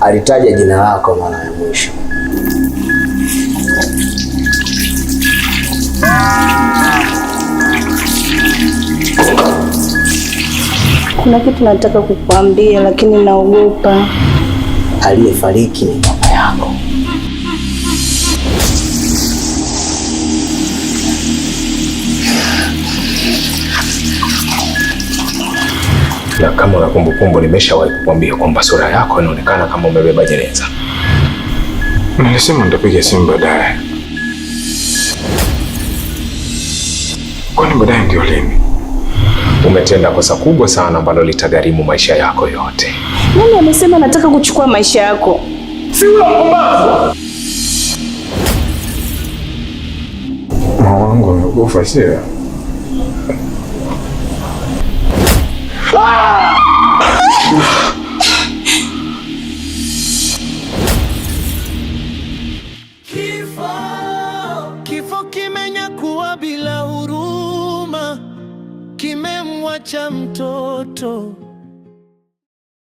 alitaja jina lako mara ya mwisho. Kuna kitu nataka kukuambia lakini naogopa. Aliyefariki ni baba yako. Na kama una kumbukumbu, nimeshawahi kukwambia kwamba sura yako inaonekana kama umebeba jeneza. Nilisema nitapiga simu baadaye. Kwani baadaye ndio lini? Umetenda kosa kubwa sana ambalo litagharimu maisha yako yote. Nani amesema nataka kuchukua maisha yako? Si wewe mpumbavu. Mama wangu amekufa, sio? Kifo kimenyakuwa bila huruma, kimemwacha mtoto